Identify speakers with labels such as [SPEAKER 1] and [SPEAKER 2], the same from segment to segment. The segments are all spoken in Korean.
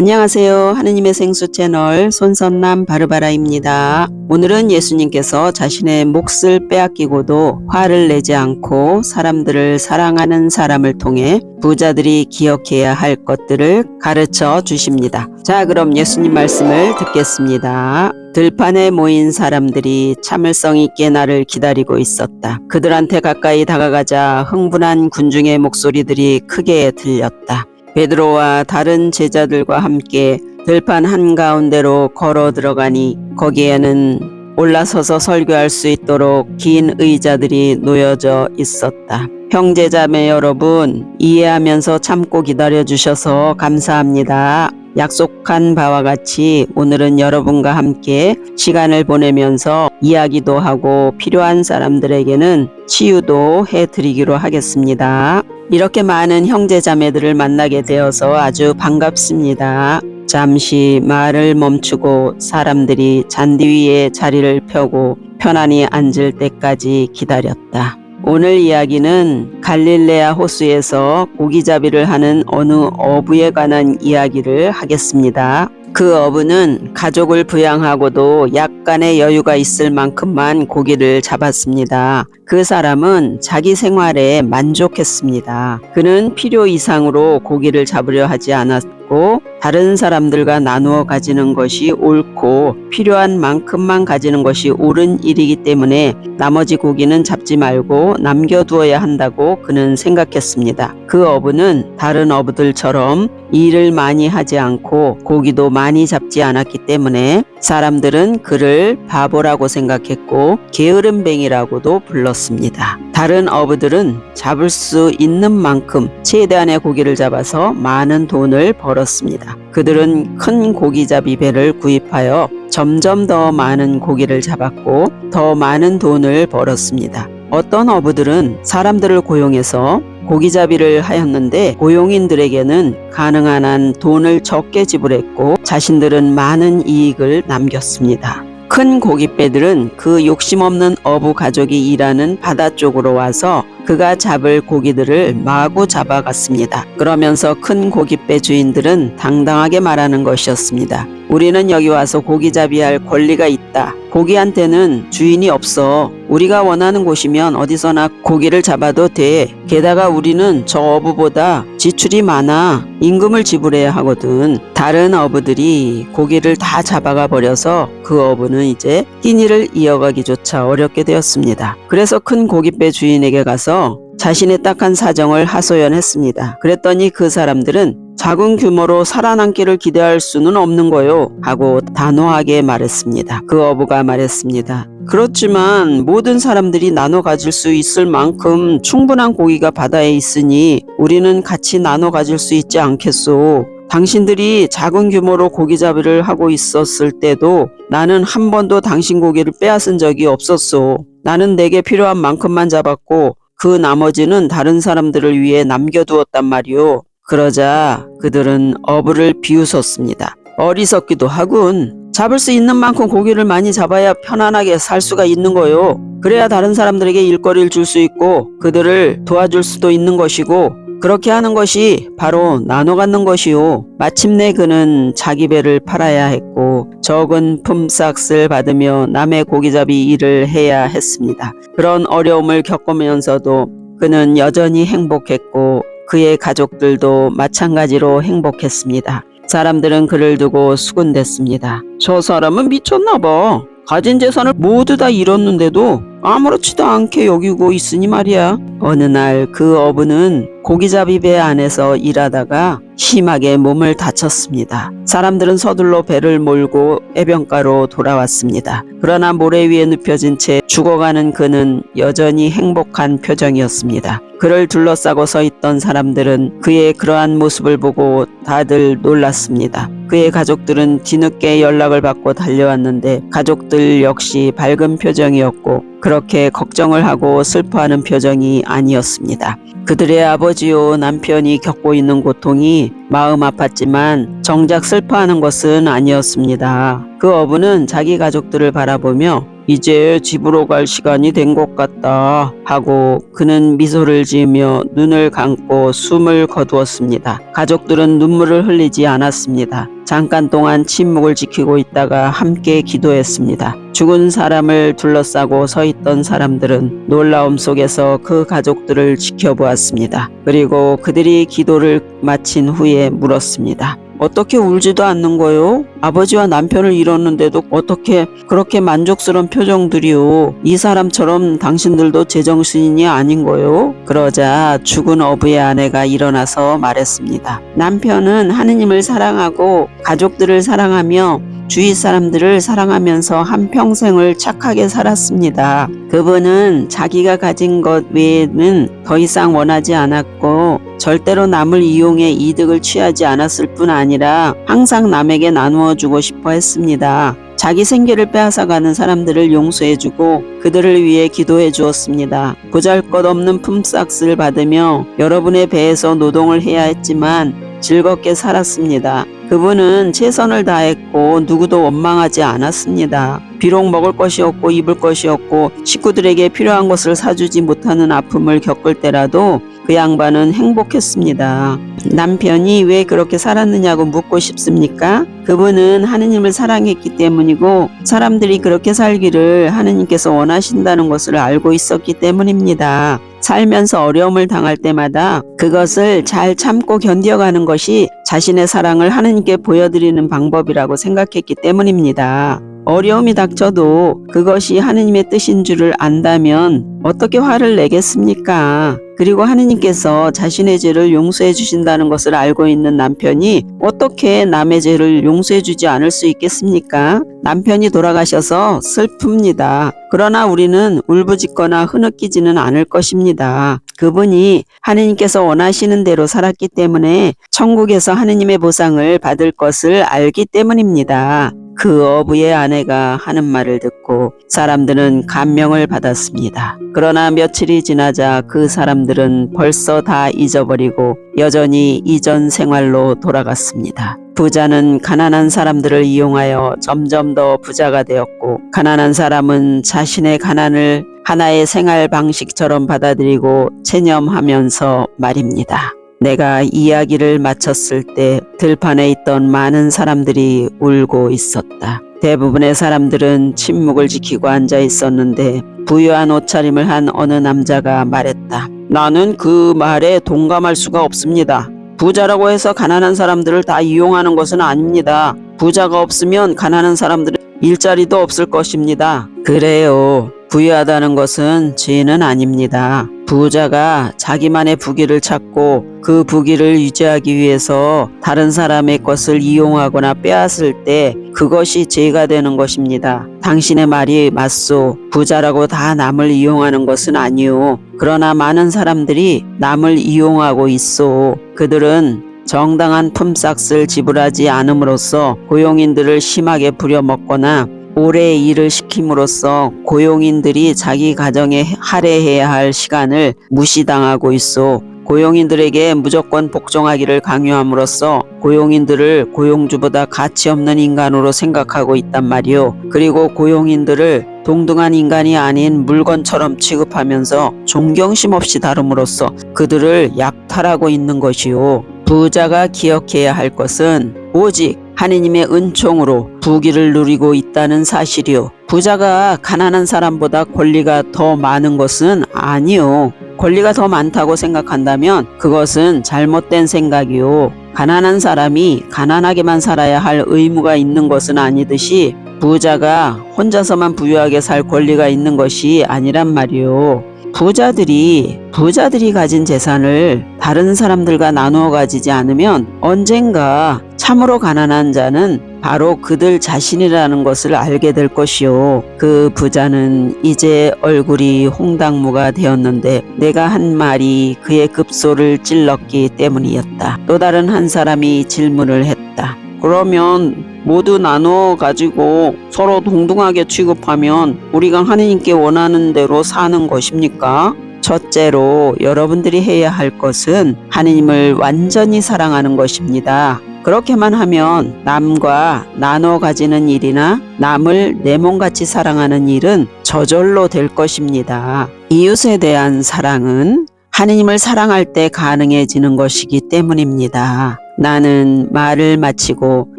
[SPEAKER 1] 안녕하세요. 하느님의 생수 채널 손선남 바르바라입니다. 오늘은 예수님께서 자신의 몫을 빼앗기고도 화를 내지 않고 사람들을 사랑하는 사람을 통해 부자들이 기억해야 할 것들을 가르쳐 주십니다. 자, 그럼 예수님 말씀을 듣겠습니다. 들판에 모인 사람들이 참을성 있게 나를 기다리고 있었다. 그들한테 가까이 다가가자 흥분한 군중의 목소리들이 크게 들렸다. 베드로와 다른 제자들과 함께 들판 한가운데로 걸어 들어가니 거기에는 올라서서 설교할 수 있도록 긴 의자들이 놓여져 있었다. 형제자매 여러분, 이해하면서 참고 기다려 주셔서 감사합니다. 약속한 바와 같이 오늘은 여러분과 함께 시간을 보내면서 이야기도 하고 필요한 사람들에게는 치유도 해드리기로 하겠습니다. 이렇게 많은 형제자매들을 만나게 되어서 아주 반갑습니다. 잠시 말을 멈추고 사람들이 잔디 위에 자리를 펴고 편안히 앉을 때까지 기다렸다. 오늘 이야기는 갈릴레아 호수에서 고기잡이를 하는 어느 어부에 관한 이야기를 하겠습니다. 그 어부는 가족을 부양하고도 약간의 여유가 있을 만큼만 고기를 잡았습니다. 그 사람은 자기 생활에 만족했습니다. 그는 필요 이상으로 고기를 잡으려 하지 않았고 다른 사람들과 나누어 가지는 것이 옳고 필요한 만큼만 가지는 것이 옳은 일이기 때문에 나머지 고기는 잡지 말고 남겨두어야 한다고 그는 생각했습니다. 그 어부는 다른 어부들처럼 일을 많이 하지 않고 고기도 많이 잡지 않았기 때문에 사람들은 그를 바보라고 생각했고 게으름뱅이라고도 불렀습니다. 다른 어부들은 잡을 수 있는 만큼 최대한의 고기를 잡아서 많은 돈을 벌었습니다. 그들은 큰 고기잡이 배를 구입하여 점점 더 많은 고기를 잡았고 더 많은 돈을 벌었습니다. 어떤 어부들은 사람들을 고용해서 고기잡이를 하였는데 고용인들에게는 가능한 한 돈을 적게 지불했고 자신들은 많은 이익을 남겼습니다. 큰 고깃배들은 그 욕심없는 어부 가족이 일하는 바다 쪽으로 와서 그가 잡을 고기들을 마구 잡아갔습니다. 그러면서 큰 고깃배 주인들은 당당하게 말하는 것이었습니다. 우리는 여기 와서 고기잡이할 권리가 있다. 고기한테는 주인이 없어. 우리가 원하는 곳이면 어디서나 고기를 잡아도 돼. 게다가 우리는 저 어부보다 지출이 많아. 임금을 지불해야 하거든. 다른 어부들이 고기를 다 잡아가 버려서 그 어부는 이제 끼니를 이어가기조차 어렵게 되었습니다. 그래서 큰 고깃배 주인에게 가서 자신의 딱한 사정을 하소연했습니다. 그랬더니 그 사람들은 작은 규모로 살아남기를 기대할 수는 없는 거요 하고 단호하게 말했습니다. 그 어부가 말했습니다. 그렇지만 모든 사람들이 나눠 가질 수 있을 만큼 충분한 고기가 바다에 있으니 우리는 같이 나눠 가질 수 있지 않겠소. 당신들이 작은 규모로 고기잡이를 하고 있었을 때도 나는 한 번도 당신 고기를 빼앗은 적이 없었소. 나는 내게 필요한 만큼만 잡았고 그 나머지는 다른 사람들을 위해 남겨두었단 말이오. 그러자 그들은 어부를 비웃었습니다. 어리석기도 하군. 잡을 수 있는 만큼 고기를 많이 잡아야 편안하게 살 수가 있는 거요. 그래야 다른 사람들에게 일거리를 줄 수 있고 그들을 도와줄 수도 있는 것이고 그렇게 하는 것이 바로 나눠 갖는 것이요. 마침내 그는 자기 배를 팔아야 했고 적은 품삯을 받으며 남의 고기잡이 일을 해야 했습니다. 그런 어려움을 겪으면서도 그는 여전히 행복했고 그의 가족들도 마찬가지로 행복했습니다. 사람들은 그를 두고 수군댔습니다. 저 사람은 미쳤나 봐. 가진 재산을 모두 다 잃었는데도 아무렇지도 않게 여기고 있으니 말이야. 어느 날 그 어부는 고기잡이 배 안에서 일하다가 심하게 몸을 다쳤습니다. 사람들은 서둘러 배를 몰고 해변가로 돌아왔습니다. 그러나 모래 위에 눕혀진 채 죽어가는 그는 여전히 행복한 표정이었습니다. 그를 둘러싸고 서 있던 사람들은 그의 그러한 모습을 보고 다들 놀랐습니다. 그의 가족들은 뒤늦게 연락을 받고 달려왔는데 가족들 역시 밝은 표정이었고 그렇게 걱정을 하고 슬퍼하는 표정이 아니었습니다. 그들의 아버지요 남편이 겪고 있는 고통이 마음 아팠지만 정작 슬퍼하는 것은 아니었습니다. 그 어부는 자기 가족들을 바라보며 이제 집으로 갈 시간이 된 것 같다 하고 그는 미소를 지으며 눈을 감고 숨을 거두었습니다. 가족들은 눈물을 흘리지 않았습니다. 잠깐 동안 침묵을 지키고 있다가 함께 기도했습니다. 죽은 사람을 둘러싸고 서 있던 사람들은 놀라움 속에서 그 가족들을 지켜보았습니다. 그리고 그들이 기도를 마친 후에 물었습니다. 어떻게 울지도 않는 거요? 아버지와 남편을 잃었는데도 어떻게 그렇게 만족스러운 표정들이요? 이 사람처럼 당신들도 제정신이 아닌 거요? 그러자 죽은 어부의 아내가 일어나서 말했습니다. 남편은 하느님을 사랑하고 가족들을 사랑하며 주위 사람들을 사랑하면서 한평생을 착하게 살았습니다. 그분은 자기가 가진 것 외에는 더 이상 원하지 않았고 절대로 남을 이용해 이득을 취하지 않았을 뿐 아니라 항상 남에게 나누어 주고 싶어 했습니다. 자기 생계를 빼앗아가는 사람들을 용서해주고 그들을 위해 기도해 주었습니다. 보잘것없는 품삯을 받으며 여러분의 배에서 노동을 해야 했지만 즐겁게 살았습니다. 그분은 최선을 다했고 누구도 원망하지 않았습니다. 비록 먹을 것이 없고 입을 것이 없고 식구들에게 필요한 것을 사주지 못하는 아픔을 겪을 때라도 그 양반은 행복했습니다. 남편이 왜 그렇게 살았느냐고 묻고 싶습니까? 그분은 하느님을 사랑했기 때문이고 사람들이 그렇게 살기를 하느님께서 원하신다는 것을 알고 있었기 때문입니다. 살면서 어려움을 당할 때마다 그것을 잘 참고 견뎌가는 것이 자신의 사랑을 하느님께 보여드리는 방법이라고 생각했기 때문입니다. 어려움이 닥쳐도 그것이 하느님의 뜻인 줄을 안다면 어떻게 화를 내겠습니까? 그리고 하느님께서 자신의 죄를 용서해 주신다는 것을 알고 있는 남편이 어떻게 남의 죄를 용서해 주지 않을 수 있겠습니까? 남편이 돌아가셔서 슬픕니다. 그러나 우리는 울부짖거나 흐느끼지는 않을 것입니다. 그분이 하느님께서 원하시는 대로 살았기 때문에 천국에서 하느님의 보상을 받을 것을 알기 때문입니다. 그 어부의 아내가 하는 말을 듣고 사람들은 감명을 받았습니다. 그러나 며칠이 지나자 그 사람들은 벌써 다 잊어버리고 여전히 이전 생활로 돌아갔습니다. 부자는 가난한 사람들을 이용하여 점점 더 부자가 되었고 가난한 사람은 자신의 가난을 하나의 생활 방식처럼 받아들이고 체념하면서 말입니다. 내가 이야기를 마쳤을 때 들판에 있던 많은 사람들이 울고 있었다. 대부분의 사람들은 침묵을 지키고 앉아 있었는데 부유한 옷차림을 한 어느 남자가 말했다. 나는 그 말에 동감할 수가 없습니다. 부자라고 해서 가난한 사람들을 다 이용하는 것은 아닙니다. 부자가 없으면 가난한 사람들은 일자리도 없을 것입니다. 그래요. 부유하다는 것은 죄는 아닙니다. 부자가 자기만의 부귀를 찾고 그 부귀를 유지하기 위해서 다른 사람의 것을 이용하거나 빼앗을 때 그것이 죄가 되는 것입니다. 당신의 말이 맞소. 부자라고 다 남을 이용하는 것은 아니오. 그러나 많은 사람들이 남을 이용하고 있소. 그들은 정당한 품삯을 지불하지 않음으로써 고용인들을 심하게 부려먹거나 오래 일을 시킴으로써 고용인들이 자기 가정에 할애해야 할 시간을 무시당하고 있어 고용인들에게 무조건 복종하기를 강요함으로써 고용인들을 고용주보다 가치 없는 인간으로 생각하고 있단 말이오. 그리고 고용인들을 동등한 인간이 아닌 물건처럼 취급하면서 존경심 없이 다룸으로써 그들을 약탈하고 있는 것이오. 부자가 기억해야 할 것은 오직 하느님의 은총으로 부귀를 누리고 있다는 사실이요. 부자가 가난한 사람보다 권리가 더 많은 것은 아니요. 권리가 더 많다고 생각한다면 그것은 잘못된 생각이요. 가난한 사람이 가난하게만 살아야 할 의무가 있는 것은 아니듯이 부자가 혼자서만 부유하게 살 권리가 있는 것이 아니란 말이요. 부자들이 가진 재산을 다른 사람들과 나누어 가지지 않으면 언젠가 참으로 가난한 자는 바로 그들 자신이라는 것을 알게 될 것이요. 그 부자는 이제 얼굴이 홍당무가 되었는데 내가 한 말이 그의 급소를 찔렀기 때문이었다. 또 다른 한 사람이 질문을 했다. 그러면 모두 나눠 가지고 서로 동등하게 취급하면 우리가 하느님께 원하는 대로 사는 것입니까? 첫째로 여러분들이 해야 할 것은 하느님을 완전히 사랑하는 것입니다. 그렇게만 하면 남과 나눠 가지는 일이나 남을 내 몸같이 사랑하는 일은 저절로 될 것입니다. 이웃에 대한 사랑은 하느님을 사랑할 때 가능해지는 것이기 때문입니다. 나는 말을 마치고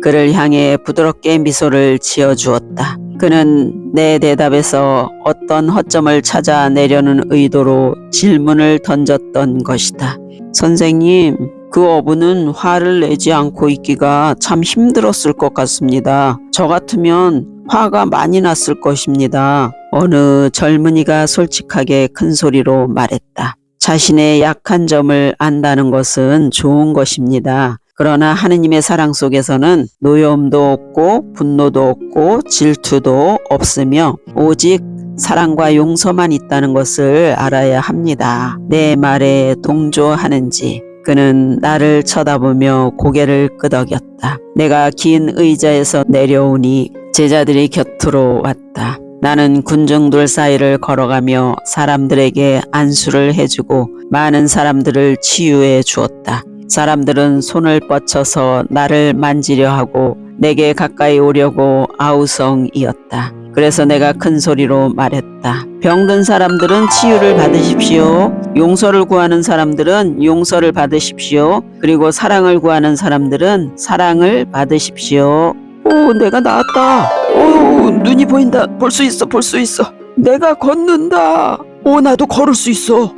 [SPEAKER 1] 그를 향해 부드럽게 미소를 지어 주었다. 그는 내 대답에서 어떤 허점을 찾아내려는 의도로 질문을 던졌던 것이다. 선생님, 그 어부는 화를 내지 않고 있기가 참 힘들었을 것 같습니다. 저 같으면 화가 많이 났을 것입니다. 어느 젊은이가 솔직하게 큰 소리로 말했다. 자신의 약한 점을 안다는 것은 좋은 것입니다. 그러나 하느님의 사랑 속에서는 노여움도 없고 분노도 없고 질투도 없으며 오직 사랑과 용서만 있다는 것을 알아야 합니다. 내 말에 동조하는지. 그는 나를 쳐다보며 고개를 끄덕였다. 내가 긴 의자에서 내려오니 제자들이 곁으로 왔다. 나는 군중들 사이를 걸어가며 사람들에게 안수를 해주고 많은 사람들을 치유해 주었다. 사람들은 손을 뻗쳐서 나를 만지려 하고 내게 가까이 오려고 아우성이었다. 그래서 내가 큰 소리로 말했다. 병든 사람들은 치유를 받으십시오. 용서를 구하는 사람들은 용서를 받으십시오. 그리고 사랑을 구하는 사람들은 사랑을 받으십시오. 오, 내가 나았다. 오, 눈이 보인다. 볼 수 있어, 볼 수 있어. 내가 걷는다. 오, 나도 걸을 수 있어.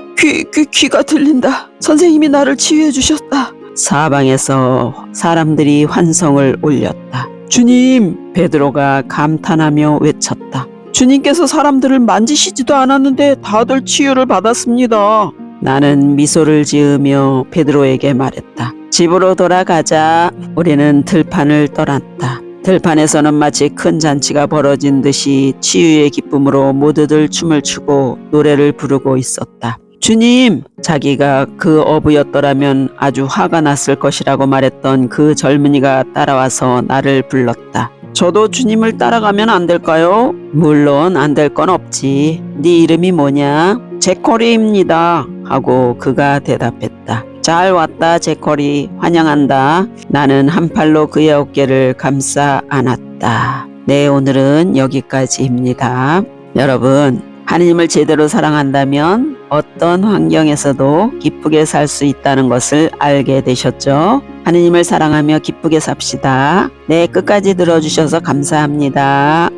[SPEAKER 1] 귀가 들린다. 선생님이 나를 치유해 주셨다. 사방에서 사람들이 환성을 올렸다. 주님, 베드로가 감탄하며 외쳤다. 주님께서 사람들을 만지시지도 않았는데 다들 치유를 받았습니다. 나는 미소를 지으며 베드로에게 말했다. 집으로 돌아가자. 우리는 들판을 떠났다. 들판에서는 마치 큰 잔치가 벌어진 듯이 치유의 기쁨으로 모두들 춤을 추고 노래를 부르고 있었다. 주님, 자기가 그 어부였더라면 아주 화가 났을 것이라고 말했던 그 젊은이가 따라와서 나를 불렀다. 저도 주님을 따라가면 안 될까요? 물론 안 될 건 없지. 네 이름이 뭐냐? 제커리입니다. 하고 그가 대답했다. 잘 왔다, 제커리. 환영한다. 나는 한 팔로 그의 어깨를 감싸 안았다. 네, 오늘은 여기까지입니다. 여러분, 하느님을 제대로 사랑한다면 어떤 환경에서도 기쁘게 살 수 있다는 것을 알게 되셨죠? 하느님을 사랑하며 기쁘게 삽시다. 네, 끝까지 들어주셔서 감사합니다.